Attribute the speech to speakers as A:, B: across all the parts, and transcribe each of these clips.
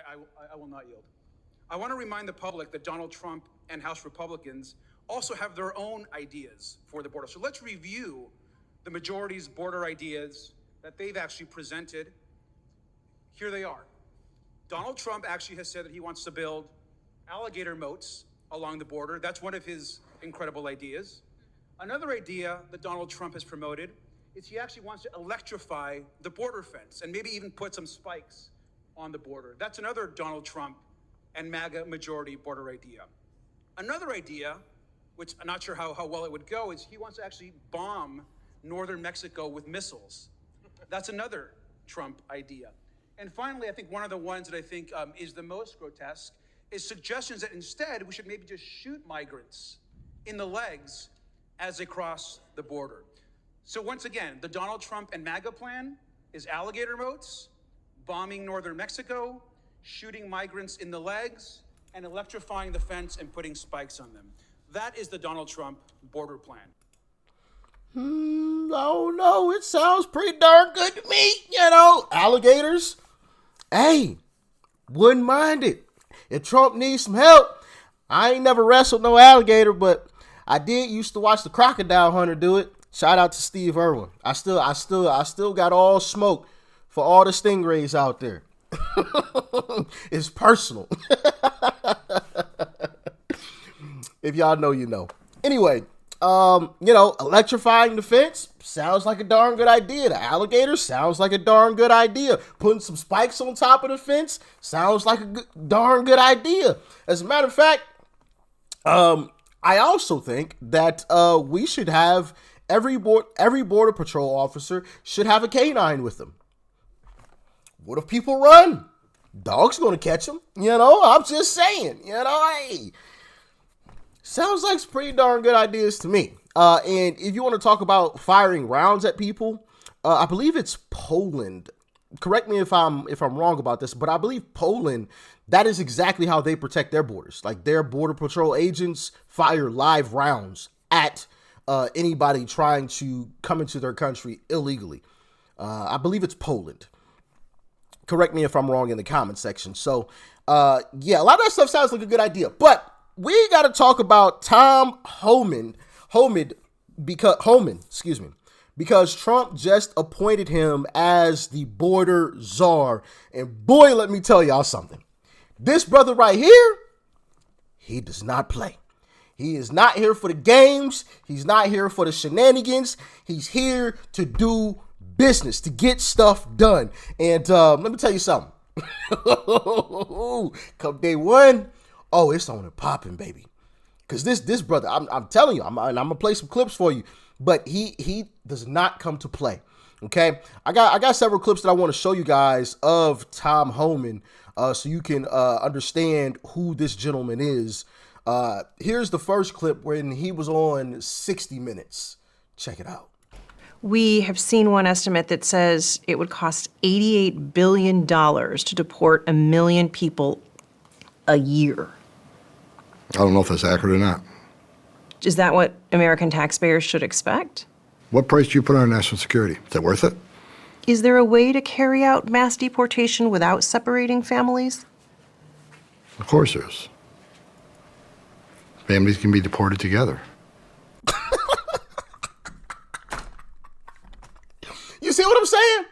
A: I will not yield. I want to remind the public that Donald Trump and House Republicans also have their own ideas for the border. So let's review the majority's border ideas that they've actually presented. Here they are. Donald Trump actually has said that he wants to build alligator moats along the border. That's one of his incredible ideas. Another idea that Donald Trump has promoted is he actually wants to electrify the border fence and maybe even put some spikes on the border. That's another Donald Trump and MAGA majority border idea. Another idea, which I'm not sure how well it would go, is he wants to actually bomb northern Mexico with missiles. That's another Trump idea. And finally, I think one of the ones that I think is the most grotesque is suggestions that instead we should maybe just shoot migrants in the legs as they cross the border. So once again, the Donald Trump and MAGA plan is alligator moats, bombing northern Mexico, shooting migrants in the legs, and electrifying the fence and putting spikes on them. That is the Donald Trump border plan.
B: Oh no, it sounds pretty darn good to me. You know, alligators. Hey, wouldn't mind it. If Trump needs some help, I ain't never wrestled no alligator, but I did used to watch the Crocodile Hunter do it. Shout out to Steve Irwin. I still got all smoke for all the stingrays out there. It's personal. If y'all know, you know. Anyway, electrifying the fence sounds like a darn good idea. The alligator sounds like a darn good idea. Putting some spikes on top of the fence sounds like a darn good idea. As a matter of fact, I also think that we should have every border patrol officer should have a canine with them. What if people run? Dog's gonna catch them. I'm just saying. Hey. Sounds like some pretty darn good ideas to me. And if you want to talk about firing rounds at people, I believe it's Poland. Correct me if I'm wrong about this, but I believe Poland, that is exactly how they protect their borders. Like their border patrol agents fire live rounds at anybody trying to come into their country illegally. I believe it's Poland. Correct me if I'm wrong in the comment section. So, a lot of that stuff sounds like a good idea, but we got to talk about Tom Homan, because Trump just appointed him as the border czar. And boy, let me tell y'all something. This brother right here, he does not play. He is not here for the games. He's not here for the shenanigans. He's here to do business, to get stuff done. And let me tell you something. Come day one, oh, it's on and popping, baby. Because this brother, I'm telling you, I'm gonna play some clips for you, but he does not come to play. Okay, I got several clips that I want to show you guys of Tom Homan, so you can understand who this gentleman is. Here's the first clip when he was on 60 Minutes. Check it out.
C: We have seen one estimate that says it would cost $88 billion to deport 1 million people a year.
D: I don't know if that's accurate or not.
C: Is that what American taxpayers should expect?
D: What price do you put on national security? Is that worth it?
C: Is there a way to carry out mass deportation without separating families?
D: Of course there is. Families can be deported together.
B: You see what I'm saying?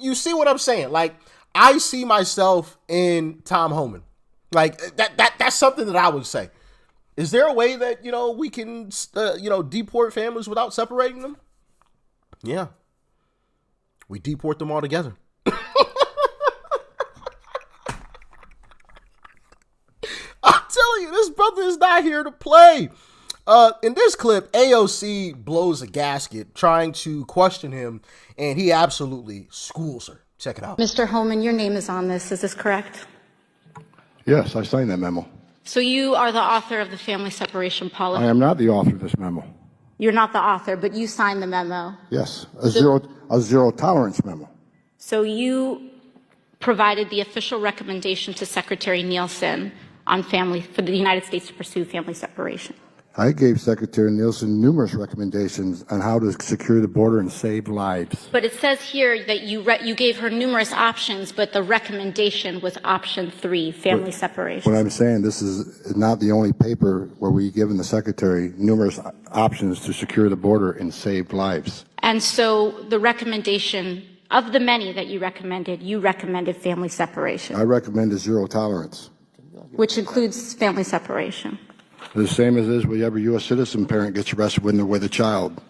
B: You see what I'm saying? Like, I see myself in Tom Homan. Like that's something that I would say. Is there a way that, we can, deport families without separating them? Yeah. We deport them all together. I'm telling you, this brother is not here to play. In this clip, AOC blows a gasket trying to question him, and he absolutely schools her. Check it out.
E: Mr. Homan, your name is on this. Is this correct?
D: Yes, I signed that memo.
E: So you are the author of the family separation policy?
D: I am not the author of this memo.
E: You're not the author, but you signed the memo?
D: Yes, a zero tolerance memo.
E: So you provided the official recommendation to Secretary Nielsen on for the United States to pursue family separation?
D: I gave Secretary Nielsen numerous recommendations on how to secure the border and save lives.
E: But it says here that you gave her numerous options, but the recommendation was option 3, family separation.
D: What I'm saying, this is not the only paper where we've given the Secretary numerous options to secure the border and save lives.
E: And so the recommendation, of the many that you recommended family separation.
D: I recommended zero tolerance.
E: Which includes family separation.
D: The same as is with every U.S. citizen parent gets arrested when they're with a child.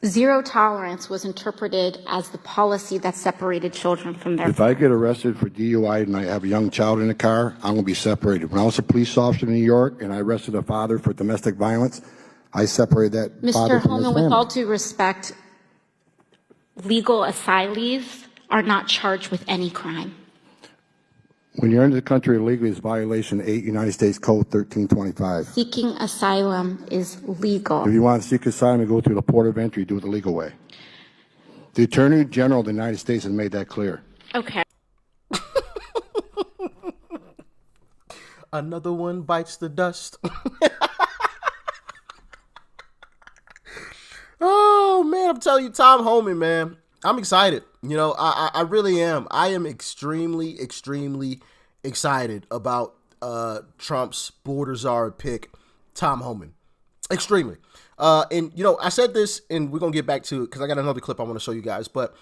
E: Zero tolerance was interpreted as the policy that separated children from their
D: If I get arrested for DUI and I have a young child in the car, I'm going to be separated. When I was a police officer in New York and I arrested a father for domestic violence, I separated that father from his
E: Holman,
D: family.
E: with all due respect, legal asylees are not charged with any crime.
D: When you're into the country illegally, it's violation 8 United States Code 1325.
E: Seeking asylum is legal.
D: If you want to seek asylum, you go through the port of entry, do it the legal way. The Attorney General of the United States has made that clear.
E: Okay.
B: Another one bites the dust. Oh, man, I'm telling you, Tom Homan, man. I'm excited. You know, I really am. I am extremely, extremely excited about Trump's border czar pick, Tom Homan. Extremely. And, you know, I said this, and we're going to get back to it because I got another clip I want to show you guys. But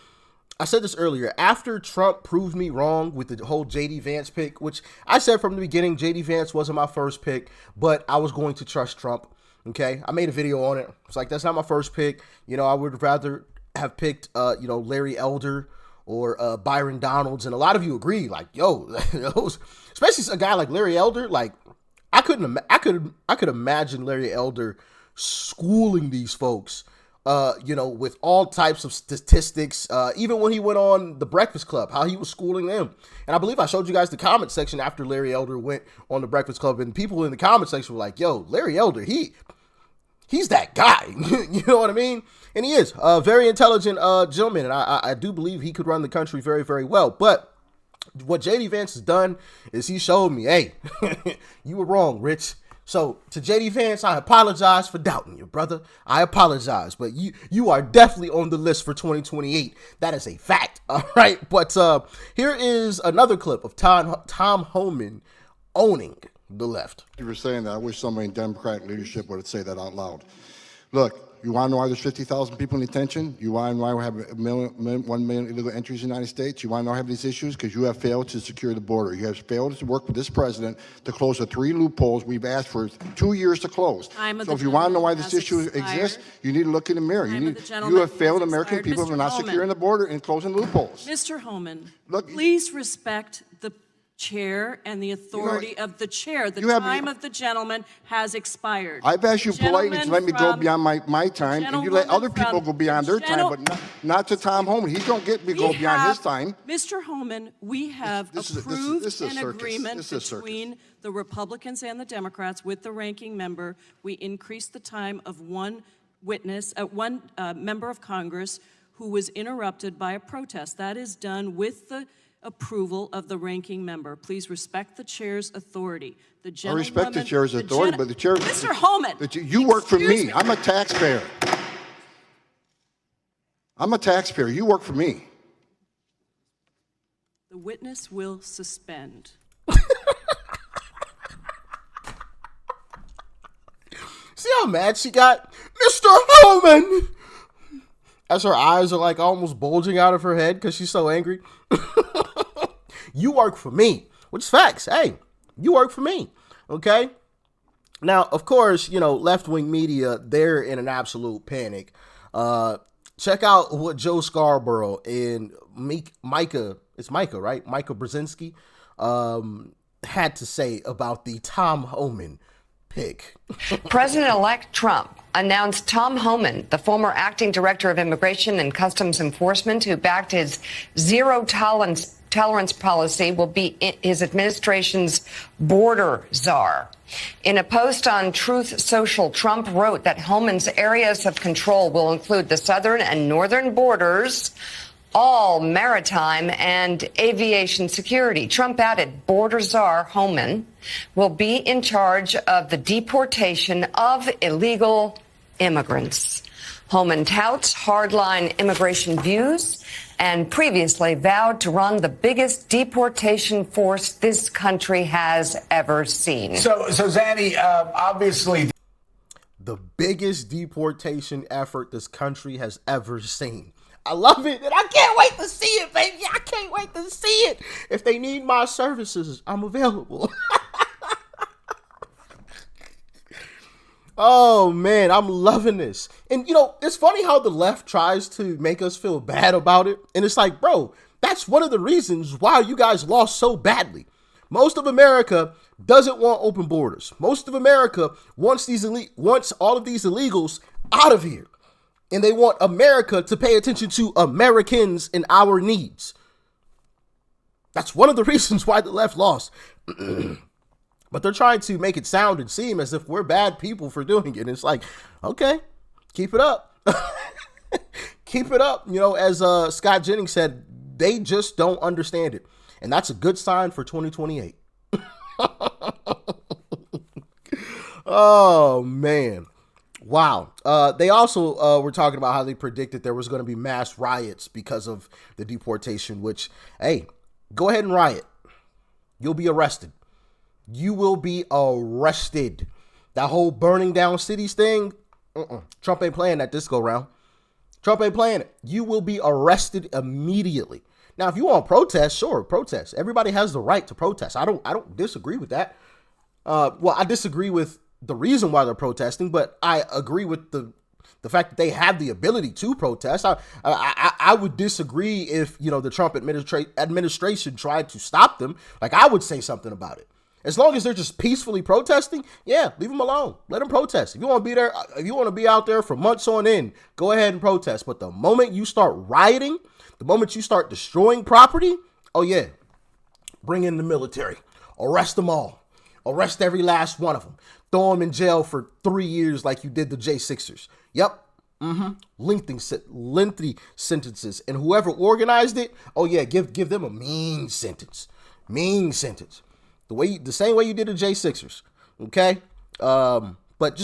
B: I said this earlier. After Trump proved me wrong with the whole J.D. Vance pick, which I said from the beginning, J.D. Vance wasn't my first pick, but I was going to trust Trump. Okay, I made a video on it. It's like, that's not my first pick. You know, I would rather have picked, you know, Larry Elder or Byron Donalds. And a lot of you agree, like, yo, those, especially a guy like Larry Elder. Like, I could imagine Larry Elder schooling these folks, you know, with all types of statistics. Even when he went on The Breakfast Club, how he was schooling them. And I believe I showed you guys the comment section after Larry Elder went on The Breakfast Club, and people in the comment section were like, yo, Larry Elder, he's that guy. You know what I mean? And he is a very intelligent gentleman, and I do believe he could run the country very, very well. But what J.D. Vance has done is he showed me, hey, you were wrong, Rich. So to J.D. Vance, I apologize for doubting you, brother. I apologize, but you are definitely on the list for 2028. That is a fact. All right, but here is another clip of Tom Homan owning the left.
D: You were saying that. I wish somebody in Democratic leadership would say that out loud. Look, you want to know why there's 50,000 people in detention? You want to know why we have 1 million illegal entries in the United States? You want to know why we have these issues? Because you have failed to secure the border. You have failed to work with this president to close the 3 loopholes we've asked for 2 years to close. So if you want to know why this issue exists, you need to look in the mirror. You have failed American people for not securing the border and closing loopholes.
F: Mr. Homan,
D: Look,
F: please respect the chair and the authority of the chair. The time of the gentleman has expired.
D: I've asked you politely to let me go beyond my time, and you let other people go beyond their time, but not to Tom Homan. He don't get me go beyond his time.
F: Mr. Homan, we have approved an agreement between the Republicans and the Democrats with the ranking member. We increased the time of one member of Congress who was interrupted by a protest. That is done with the approval of the ranking member. Please respect the chair's authority.
D: I respect the chair's authority, but the chair...
F: Mr. Homan!
D: You work for me. I'm a taxpayer. I'm a taxpayer. You work for me.
F: The witness will suspend.
B: See how mad she got? Mr. Homan! As her eyes are like almost bulging out of her head because she's so angry. You work for me, which is facts. Hey, you work for me. Okay. Now, of course, you know, left-wing media, they're in an absolute panic. Check out what Joe Scarborough and Micah, it's Micah, right? Micah Brzezinski, had to say about the Tom Homan pick.
G: President-elect Trump announced Tom Homan, the former acting director of Immigration and Customs Enforcement, who backed his zero tolerance policy, will be his administration's border czar. In a post on Truth Social, Trump wrote that Homan's areas of control will include the southern and northern borders, all maritime and aviation security. Trump added border czar Homan will be in charge of the deportation of illegal immigrants. Homan touts hardline immigration views and previously vowed to run the biggest deportation force this country has ever seen.
H: So Zanny, obviously,
B: the biggest deportation effort this country has ever seen. I love it, and I can't wait to see it, baby. I can't wait to see it. If they need my services, I'm available. Oh, man, I'm loving this. And, you know, it's funny how the left tries to make us feel bad about it. And it's like, bro, that's one of the reasons why you guys lost so badly. Most of America doesn't want open borders. Most of America wants all of these illegals out of here. And they want America to pay attention to Americans and our needs. That's one of the reasons why the left lost. But they're trying to make it sound and seem as if we're bad people for doing it. And it's like, okay, keep it up. Keep it up. You know, as Scott Jennings said, they just don't understand it. And that's a good sign for 2028. Oh, man. Wow. They also were talking about how they predicted there was going to be mass riots because of the deportation, which, hey, go ahead and riot. You'll be arrested. You will be arrested. That whole burning down cities thing, Trump ain't playing that this go round. Trump ain't playing it. You will be arrested immediately. Now, if you want to protest, sure, protest. Everybody has the right to protest. I don't disagree with that. Well, I disagree with the reason why they're protesting, but I agree with the fact that they have the ability to protest. I would disagree if, you know, the Trump administration tried to stop them. Like, I would say something about it. As long as they're just peacefully protesting, yeah, leave them alone. Let them protest. If you want to be there, if you want to be out there for months on end, go ahead and protest. But the moment you start rioting, the moment you start destroying property, oh yeah, bring in the military. Arrest them all. Arrest every last one of them. Throw them in jail for 3 years like you did the J6ers. Yep. Lengthy sentences. And whoever organized it, oh yeah, give them a mean sentence. Mean sentence. The same way you did the J6ers. Okay? But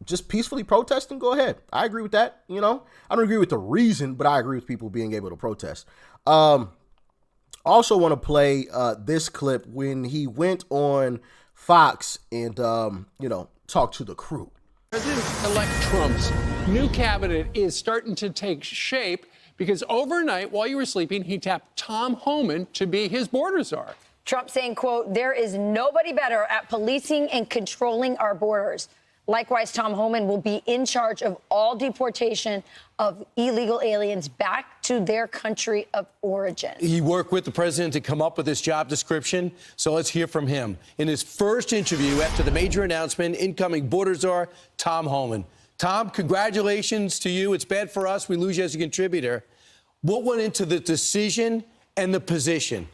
B: just peacefully protesting, go ahead. I agree with that. You know, I don't agree with the reason, but I agree with people being able to protest. Also want to play this clip when he went on Fox and, you know, talked to the crew.
I: President-elect Trump's new cabinet is starting to take shape because overnight, while you were sleeping, he tapped Tom Homan to be his border czar.
J: Trump saying, quote, there is nobody better at policing and controlling our borders. Likewise, Tom Homan will be in charge of all deportation of illegal aliens back to their country of origin.
K: He worked with the president to come up with this job description, so let's hear from him. In his first interview after the major announcement, incoming border czar Tom Homan. Tom, congratulations to you. It's bad for us. We lose you as a contributor. What went into the decision and the position?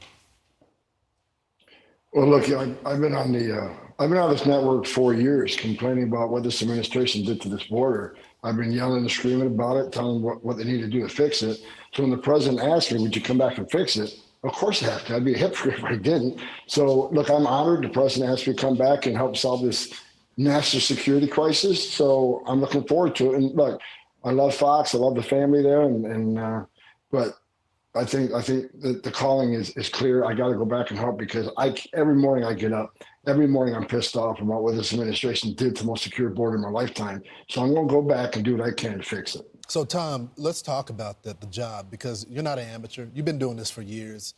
D: Well, look, I've been on this network 4 years complaining about what this administration did to this border. I've been yelling and screaming about it, telling them what they need to do to fix it. So when the president asked me, would you come back and fix it? Of course I have to. I'd be a hypocrite if I didn't. So, look, I'm honored the president asked me to come back and help solve this national security crisis. So I'm looking forward to it. And look, I love Fox. I love the family there. But I think that the calling is clear. I got to go back and help because every morning I get up, every morning I'm pissed off about what this administration did to the most secure border in my lifetime. So I'm going to go back and do what I can to fix it.
L: So, Tom, let's talk about the job, because you're not an amateur. You've been doing this for years.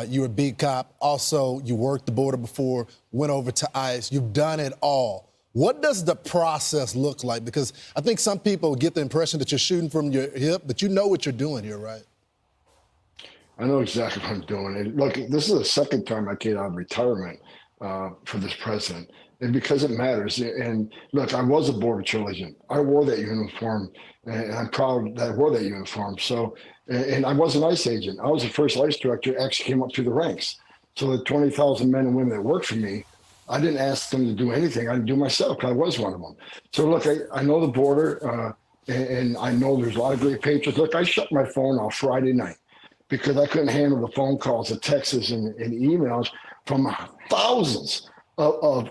L: You're a beat cop. Also, you worked the border before, went over to ICE. You've done it all. What does the process look like? Because I think some people get the impression that you're shooting from your hip, but you know what you're doing here, right?
D: I know exactly what I'm doing. And look, this is the second time I came out of retirement for this president, and because it matters. And look, I was a Border Patrol agent. I wore that uniform, and I'm proud that I wore that uniform. So, and I was an ICE agent. I was the first ICE director actually came up through the ranks. So the 20,000 men and women that worked for me, I didn't ask them to do anything. I didn't do myself. I was one of them. So look, I know the border, and I know there's a lot of great patriots. Look, I shut my phone off Friday night. because I couldn't handle the phone calls, the texts, and emails from thousands of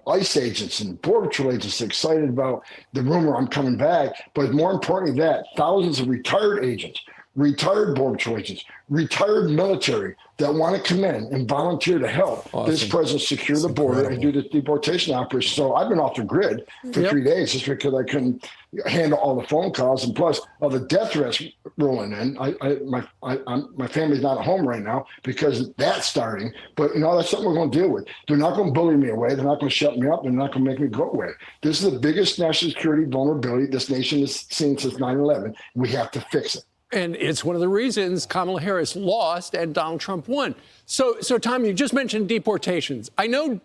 D: ICE agents and Border Patrol agents excited about the rumor I'm coming back. But more importantly, that thousands of retired agents, retired Border Patrol agents, retired military that want to come in and volunteer to help this president secure the border and do the deportation operation. So I've been off the grid for 3 days just because I couldn't handle all the phone calls, and plus all the death threats rolling in. My family's not at home right now because that's starting. But that's something we're going to deal with. They're not going to bully me away. They're not going to shut me up. They're not going to make me go away. This is the biggest national security vulnerability this nation has seen since 9/11. We have to fix it.
I: And it's one of the reasons Kamala Harris lost and Donald Trump won. So Tom, you just mentioned deportations. I know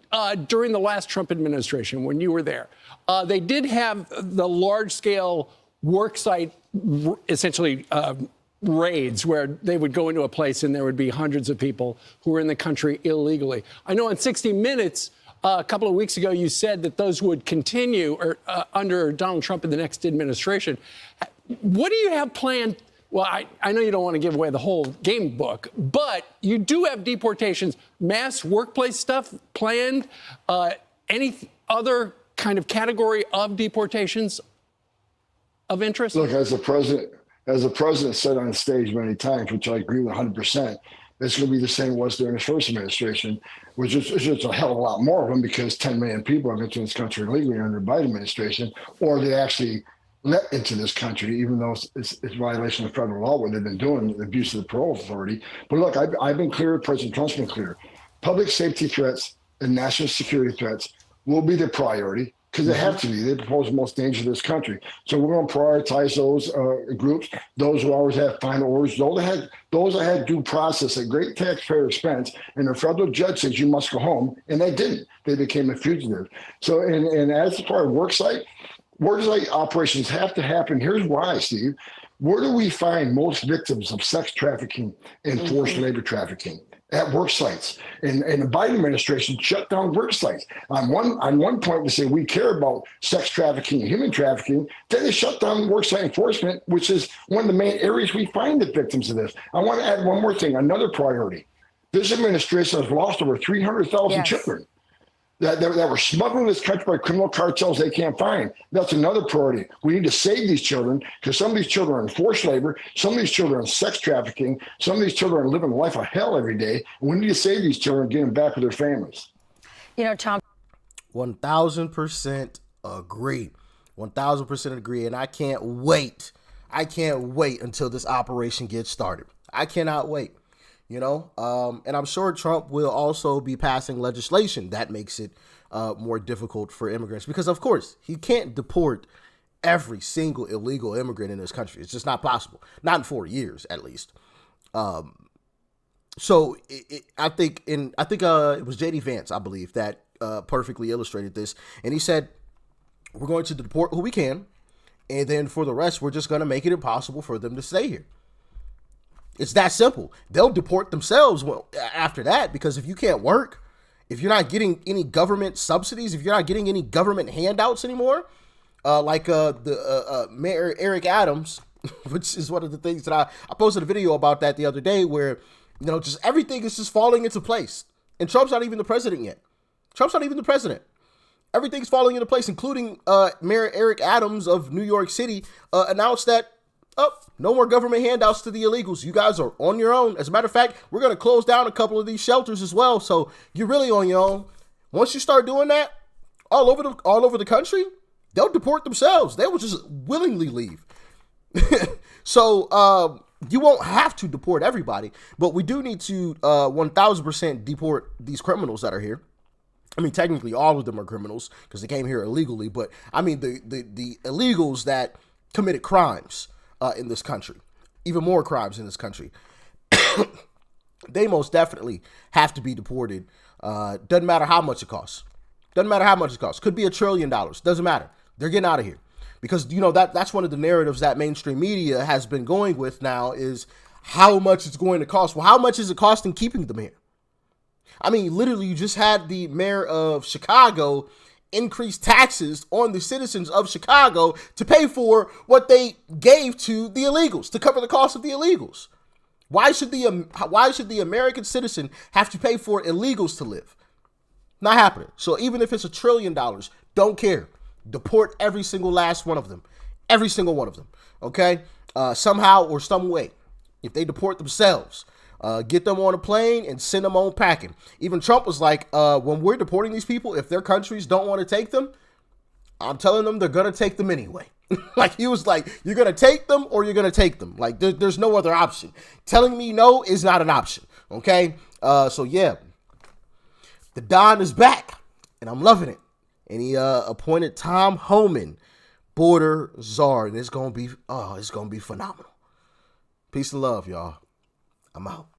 I: during the last Trump administration, when you were there, they did have the large-scale worksite, essentially raids, where they would go into a place and there would be hundreds of people who were in the country illegally. I know on 60 Minutes a couple of weeks ago, you said that those would continue under Donald Trump in the next administration. What do you have planned? Well, I know you don't want to give away the whole game book, but you do have deportations, mass workplace stuff planned. Any other kind of category of deportations of interest?
D: Look, as the president said on stage many times, which I agree with 100%, it's going to be the same it was during his first administration, which is just a hell of a lot more of them because 10 million people have entered this country illegally under the Biden administration, or they actually let into this country, even though it's violation of federal law, what they've been doing, the abuse of the parole authority. But look, I've been clear, President Trump's been clear. Public safety threats and national security threats will be the priority because they have to be. They pose the most danger to this country. So we're going to prioritize those groups, those who always have final orders, those that had due process at great taxpayer expense, and the federal judge says you must go home, and they didn't. They became a fugitive. So, and as far as worksite operations have to happen. Here's why, Steve. Where do we find most victims of sex trafficking and forced labor trafficking? At work sites. And the Biden administration shut down work sites. On one point, they say we care about sex trafficking and human trafficking. Then they shut down work site enforcement, which is one of the main areas we find the victims of this. I want to add one more thing, another priority. This administration has lost over 300,000 children that were smuggled in this country by criminal cartels they can't find. That's another priority. We need to save these children because some of these children are in forced labor, some of these children are in sex trafficking, some of these children are living a life of hell every day. And we need to save these children and get them back with their families.
J: Tom.
B: 1,000% agree. 1,000% agree. And I can't wait. Until this operation gets started. I cannot wait. And I'm sure Trump will also be passing legislation that makes it more difficult for immigrants because, of course, he can't deport every single illegal immigrant in this country. It's just not possible. Not in 4 years, at least. So I think it was J.D. Vance, I believe, that perfectly illustrated this. And he said, we're going to deport who we can. And then for the rest, we're just going to make it impossible for them to stay here. It's that simple. They'll deport themselves after that because if you can't work, if you're not getting any government subsidies, if you're not getting any government handouts anymore, like the Mayor Eric Adams, which is one of the things that I posted a video about that the other day where, just everything is just falling into place. And Trump's not even the president yet. Everything's falling into place, including Mayor Eric Adams of New York City announced that, no more government handouts to the illegals. You guys are on your own. As a matter of fact, we're going to close down a couple of these shelters as well. So you're really on your own. Once you start doing that all over the country, they'll deport themselves. They will just willingly leave. So you won't have to deport everybody, but we do need to 1,000% deport these criminals that are here. I mean, technically all of them are criminals because they came here illegally, but I mean the illegals that committed crimes in this country, even more crimes in this country. They most definitely have to be deported. Doesn't matter how much it costs. Could be $1 trillion. Doesn't matter. They're getting out of here because that's one of the narratives that mainstream media has been going with now is how much it's going to cost. Well, how much is it costing keeping them here? I mean, literally, you just had the mayor of Chicago increase taxes on the citizens of Chicago to pay for what they gave to the illegals, to cover the cost of the illegals. Why should the American citizen have to pay for illegals to live? Not happening. So even if it's $1 trillion, don't care. Deport every single last one of them. Every single one of them. Okay? Somehow or some way. If they deport themselves, get them on a plane and send them on packing. Even Trump was like, when we're deporting these people, if their countries don't want to take them, I'm telling them they're going to take them anyway. Like, he was like, you're going to take them or you're going to take them. Like, there's no other option. Telling me no is not an option. Okay? So, yeah. The Don is back, and I'm loving it. And he appointed Tom Homan border czar, and it's going to be phenomenal. Peace and love, y'all. I'm out.